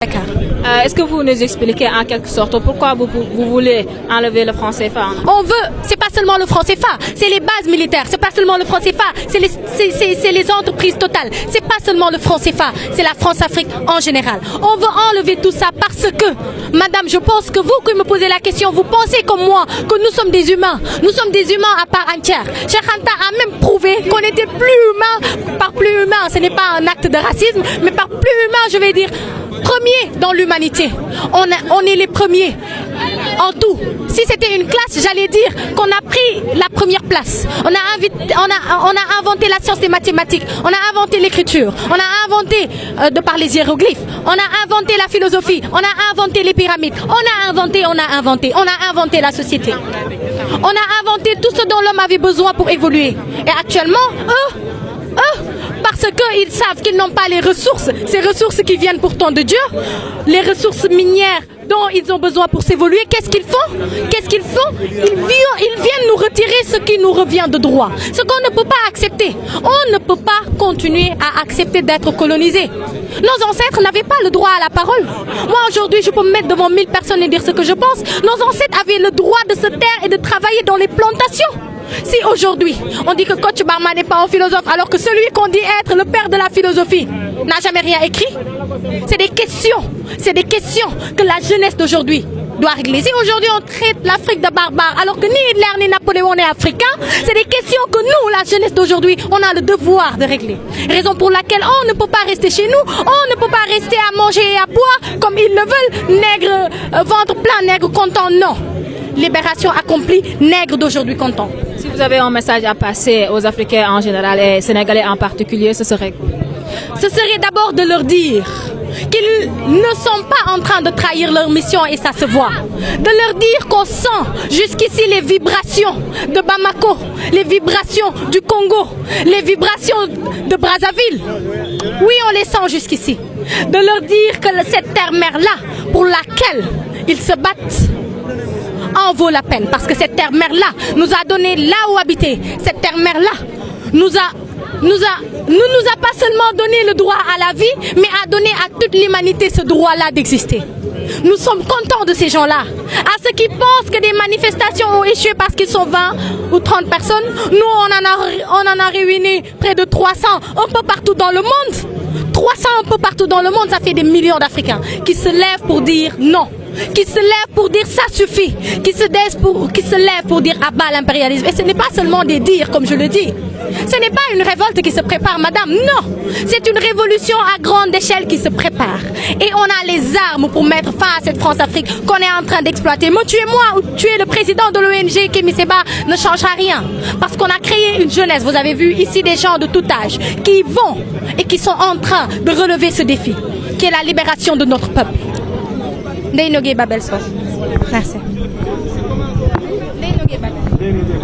Est-ce que vous nous expliquez en quelque sorte pourquoi vous voulez enlever le franc CFA? On veut, c'est pas seulement le franc CFA, c'est les bases militaires, c'est pas seulement le franc CFA, c'est les entreprises totales, c'est pas seulement le franc CFA, c'est la France-Afrique en général. On veut enlever tout ça parce que, madame, je pense que vous qui me posez la question, vous pensez comme moi que nous sommes des humains à part entière. Cheikh Anta a même prouvé qu'on était plus humain, par plus humain, ce n'est pas un acte de racisme, mais par plus humain, je vais dire, premier dans l'humanité. On est les premiers en tout. Si c'était une classe, j'allais dire qu'on a pris la première place. On a inventé la science des mathématiques, on a inventé l'écriture, on a inventé de par les hiéroglyphes, on a inventé la philosophie, on a inventé les pyramides, on a inventé la société. On a inventé tout ce dont l'homme avait besoin pour évoluer. Et actuellement, parce qu'ils savent qu'ils n'ont pas les ressources, ces ressources qui viennent pourtant de Dieu, les ressources minières dont ils ont besoin pour s'évoluer, qu'est-ce qu'ils font? Ils viennent nous retirer ce qui nous revient de droit. Ce qu'on ne peut pas accepter. On ne peut pas continuer à accepter d'être colonisé. Nos ancêtres n'avaient pas le droit à la parole. Moi aujourd'hui, je peux me mettre devant 1000 personnes et dire ce que je pense. Nos ancêtres avaient le droit de se taire et de travailler dans les plantations. Si aujourd'hui, on dit que Kocc Barma n'est pas un philosophe, alors que celui qu'on dit être le père de la philosophie n'a jamais rien écrit, c'est des questions que la jeunesse d'aujourd'hui doit régler. Si aujourd'hui on traite l'Afrique de barbare, alors que ni Hitler ni Napoléon n'est africain, c'est des questions que nous, la jeunesse d'aujourd'hui, on a le devoir de régler. Raison pour laquelle on ne peut pas rester chez nous, on ne peut pas rester à manger et à boire comme ils le veulent, nègre, ventre plein, nègre content, non. Libération accomplie, nègre d'aujourd'hui content. Si vous avez un message à passer aux Africains en général et Sénégalais en particulier, ce serait d'abord de leur dire qu'ils ne sont pas en train de trahir leur mission et ça se voit. De leur dire qu'on sent jusqu'ici les vibrations de Bamako, les vibrations du Congo, les vibrations de Brazzaville. Oui, on les sent jusqu'ici. De leur dire que cette terre-mère-là, pour laquelle ils se battent, en vaut la peine. Parce que cette terre-mère-là nous a donné là où habiter. Cette terre-mère-là ne nous a pas seulement donné le droit à la vie, mais a donné à toute l'humanité ce droit-là d'exister. Nous sommes contents de ces gens-là. À ceux qui pensent que des manifestations ont échoué parce qu'ils sont 20 ou 30 personnes, nous on en a réuni près de 300 un peu partout dans le monde. 300 un peu partout dans le monde, ça fait des millions d'Africains qui se lèvent pour dire non. Qui se lèvent pour dire ça suffit, qui se lèvent pour dire abat l'impérialisme. Et ce n'est pas seulement des dires, comme je le dis. Ce n'est pas une révolte qui se prépare, madame, non. C'est une révolution à grande échelle qui se prépare. Et on a les armes pour mettre fin à cette France-Afrique qu'on est en train d'exploiter. Me tuer moi ou tuer le président de l'ONG, Kémy Séba, ne changera rien. Parce qu'on a créé une jeunesse, vous avez vu ici des gens de tout âge, qui vont et qui sont en train de relever ce défi, qui est la libération de notre peuple. Ndeye Nogué Babel Sos. Merci. Ndeye Nogué Babel.